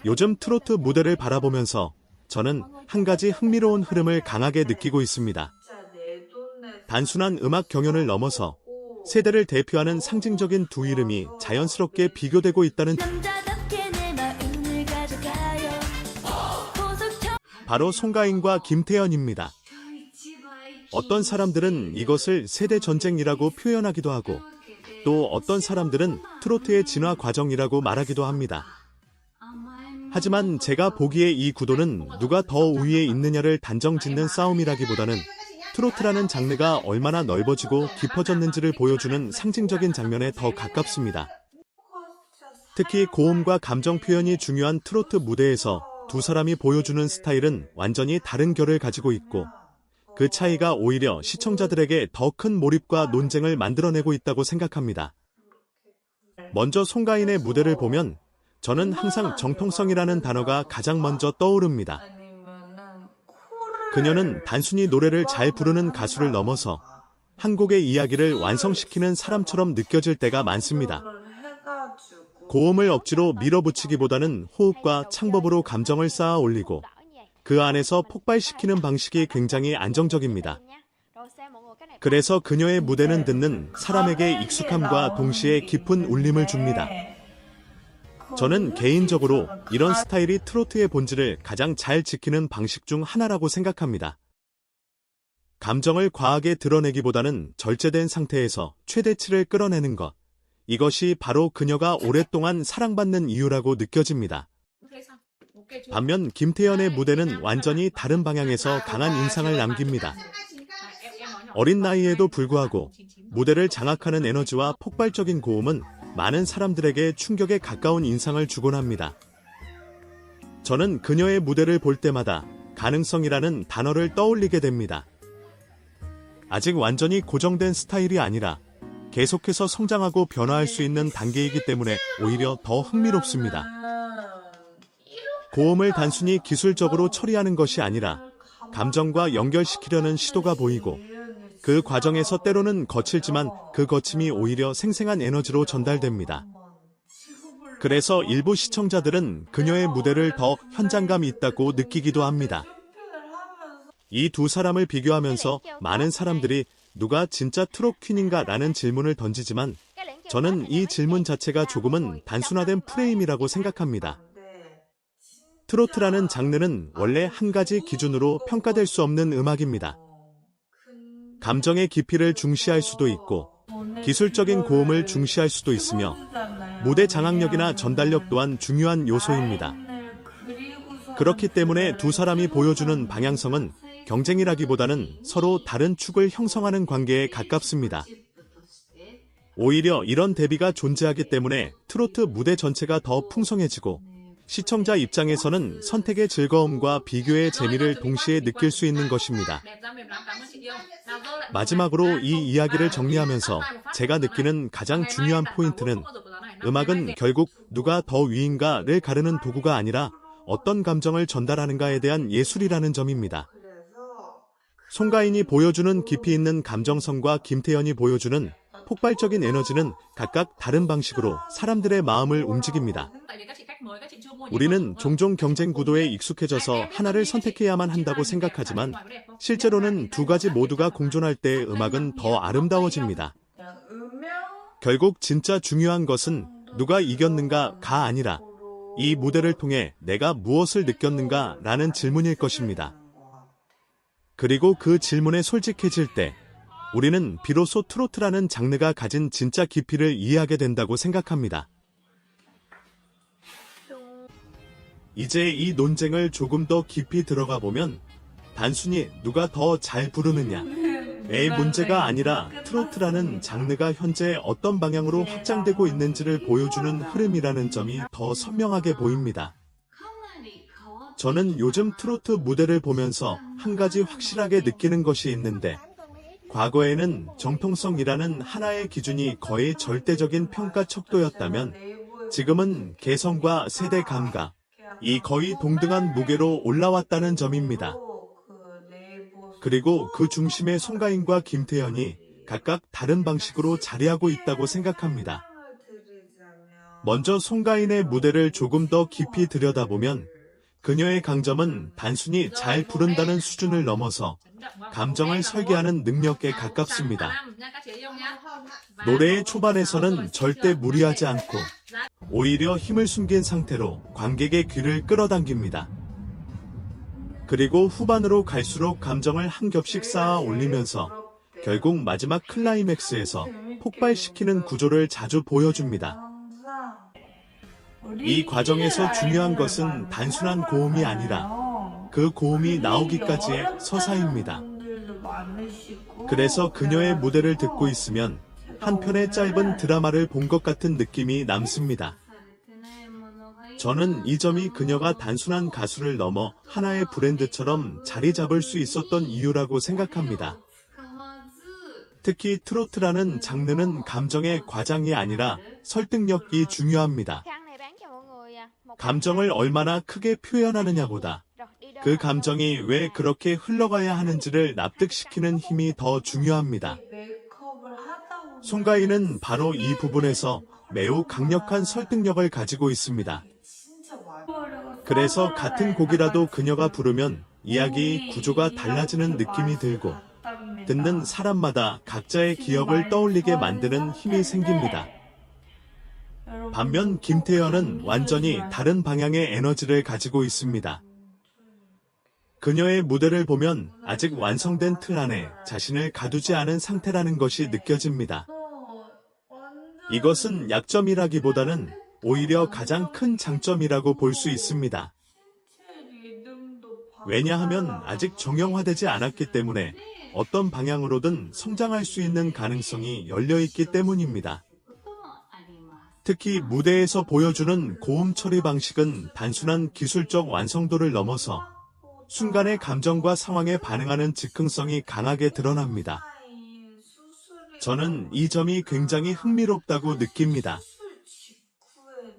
요즘 트로트 무대를 바라보면서 저는 한 가지 흥미로운 흐름을 강하게 느끼고 있습니다. 단순한 음악 경연을 넘어서 세대를 대표하는 상징적인 두 이름이 자연스럽게 비교되고 있다는 바로 송가인과 김태연입니다. 어떤 사람들은 이것을 세대 전쟁이라고 표현하기도 하고 또 어떤 사람들은 트로트의 진화 과정이라고 말하기도 합니다. 하지만 제가 보기에 이 구도는 누가 더 우위에 있느냐를 단정짓는 싸움이라기보다는 트로트라는 장르가 얼마나 넓어지고 깊어졌는지를 보여주는 상징적인 장면에 더 가깝습니다. 특히 고음과 감정 표현이 중요한 트로트 무대에서 두 사람이 보여주는 스타일은 완전히 다른 결을 가지고 있고 그 차이가 오히려 시청자들에게 더 큰 몰입과 논쟁을 만들어내고 있다고 생각합니다. 먼저 송가인의 무대를 보면 저는 항상 정통성이라는 단어가 가장 먼저 떠오릅니다. 그녀는 단순히 노래를 잘 부르는 가수를 넘어서 한 곡의 이야기를 완성시키는 사람처럼 느껴질 때가 많습니다. 고음을 억지로 밀어붙이기보다는 호흡과 창법으로 감정을 쌓아 올리고 그 안에서 폭발시키는 방식이 굉장히 안정적입니다. 그래서 그녀의 무대는 듣는 사람에게 익숙함과 동시에 깊은 울림을 줍니다. 저는 개인적으로 이런 스타일이 트로트의 본질을 가장 잘 지키는 방식 중 하나라고 생각합니다. 감정을 과하게 드러내기보다는 절제된 상태에서 최대치를 끌어내는 것. 이것이 바로 그녀가 오랫동안 사랑받는 이유라고 느껴집니다. 반면 김태연의 무대는 완전히 다른 방향에서 강한 인상을 남깁니다. 어린 나이에도 불구하고 무대를 장악하는 에너지와 폭발적인 고음은 많은 사람들에게 충격에 가까운 인상을 주곤 합니다. 저는 그녀의 무대를 볼 때마다 가능성이라는 단어를 떠올리게 됩니다. 아직 완전히 고정된 스타일이 아니라 계속해서 성장하고 변화할 수 있는 단계이기 때문에 오히려 더 흥미롭습니다. 고음을 단순히 기술적으로 처리하는 것이 아니라 감정과 연결시키려는 시도가 보이고 그 과정에서 때로는 거칠지만 그 거침이 오히려 생생한 에너지로 전달됩니다. 그래서 일부 시청자들은 그녀의 무대를 더 현장감이 있다고 느끼기도 합니다. 이 두 사람을 비교하면서 많은 사람들이 누가 진짜 트롯 퀸인가 라는 질문을 던지지만 저는 이 질문 자체가 조금은 단순화된 프레임이라고 생각합니다. 트로트라는 장르는 원래 한 가지 기준으로 평가될 수 없는 음악입니다. 감정의 깊이를 중시할 수도 있고 기술적인 고음을 중시할 수도 있으며 무대 장악력이나 전달력 또한 중요한 요소입니다. 그렇기 때문에 두 사람이 보여주는 방향성은 경쟁이라기보다는 서로 다른 축을 형성하는 관계에 가깝습니다. 오히려 이런 대비가 존재하기 때문에 트로트 무대 전체가 더 풍성해지고 시청자 입장에서는 선택의 즐거움과 비교의 재미를 동시에 느낄 수 있는 것입니다. 마지막으로 이 이야기를 정리하면서 제가 느끼는 가장 중요한 포인트는 음악은 결국 누가 더 위인가를 가르는 도구가 아니라 어떤 감정을 전달하는가에 대한 예술이라는 점입니다. 송가인이 보여주는 깊이 있는 감정성과 김태연이 보여주는 폭발적인 에너지는 각각 다른 방식으로 사람들의 마음을 움직입니다. 우리는 종종 경쟁 구도에 익숙해져서 하나를 선택해야만 한다고 생각하지만 실제로는 두 가지 모두가 공존할 때 음악은 더 아름다워집니다. 결국 진짜 중요한 것은 누가 이겼는가가 아니라 이 무대를 통해 내가 무엇을 느꼈는가 라는 질문일 것입니다. 그리고 그 질문에 솔직해질 때 우리는 비로소 트로트라는 장르가 가진 진짜 깊이를 이해하게 된다고 생각합니다. 이제 이 논쟁을 조금 더 깊이 들어가 보면 단순히 누가 더 잘 부르느냐의 문제가 아니라 트로트라는 장르가 현재 어떤 방향으로 확장되고 있는지를 보여주는 흐름이라는 점이 더 선명하게 보입니다. 저는 요즘 트로트 무대를 보면서 한 가지 확실하게 느끼는 것이 있는데 과거에는 정통성이라는 하나의 기준이 거의 절대적인 평가 척도였다면 지금은 개성과 세대 감각, 이 거의 동등한 무게로 올라왔다는 점입니다. 그리고 그 중심에 송가인과 김태연이 각각 다른 방식으로 자리하고 있다고 생각합니다. 먼저 송가인의 무대를 조금 더 깊이 들여다보면 그녀의 강점은 단순히 잘 부른다는 수준을 넘어서 감정을 설계하는 능력에 가깝습니다. 노래의 초반에서는 절대 무리하지 않고 오히려 힘을 숨긴 상태로 관객의 귀를 끌어당깁니다. 그리고 후반으로 갈수록 감정을 한 겹씩 쌓아 올리면서 결국 마지막 클라이맥스에서 폭발시키는 구조를 자주 보여줍니다. 이 과정에서 중요한 것은 단순한 고음이 아니라 그 고음이 나오기까지의 서사입니다. 그래서 그녀의 무대를 듣고 있으면 한 편의 짧은 드라마를 본 것 같은 느낌이 남습니다. 저는 이 점이 그녀가 단순한 가수를 넘어 하나의 브랜드처럼 자리 잡을 수 있었던 이유라고 생각합니다. 특히 트로트라는 장르는 감정의 과장이 아니라 설득력이 중요합니다. 감정을 얼마나 크게 표현하느냐보다 그 감정이 왜 그렇게 흘러가야 하는지를 납득시키는 힘이 더 중요합니다. 송가인은 바로 이 부분에서 매우 강력한 설득력을 가지고 있습니다. 그래서 같은 곡이라도 그녀가 부르면 이야기 구조가 달라지는 느낌이 들고 듣는 사람마다 각자의 기억을 떠올리게 만드는 힘이 생깁니다. 반면 김태연은 완전히 다른 방향의 에너지를 가지고 있습니다. 그녀의 무대를 보면 아직 완성된 틀 안에 자신을 가두지 않은 상태라는 것이 느껴집니다. 이것은 약점이라기보다는 오히려 가장 큰 장점이라고 볼 수 있습니다. 왜냐하면 아직 정형화되지 않았기 때문에 어떤 방향으로든 성장할 수 있는 가능성이 열려있기 때문입니다. 특히 무대에서 보여주는 고음 처리 방식은 단순한 기술적 완성도를 넘어서 순간의 감정과 상황에 반응하는 즉흥성이 강하게 드러납니다. 저는 이 점이 굉장히 흥미롭다고 느낍니다.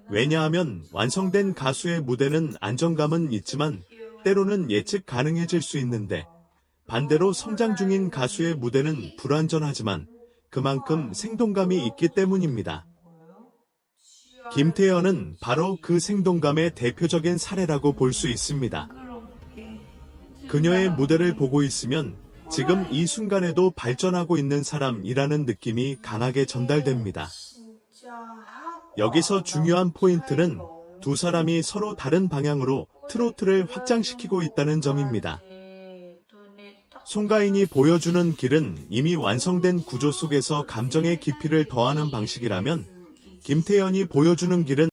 왜냐하면 완성된 가수의 무대는 안정감은 있지만 때로는 예측 가능해질 수 있는데 반대로 성장 중인 가수의 무대는 불완전하지만 그만큼 생동감이 있기 때문입니다. 김태연은 바로 그 생동감의 대표적인 사례라고 볼 수 있습니다. 그녀의 무대를 보고 있으면 지금 이 순간에도 발전하고 있는 사람이라는 느낌이 강하게 전달됩니다. 여기서 중요한 포인트는 두 사람이 서로 다른 방향으로 트로트를 확장시키고 있다는 점입니다. 송가인이 보여주는 길은 이미 완성된 구조 속에서 감정의 깊이를 더하는 방식이라면 김태연이 보여주는 길은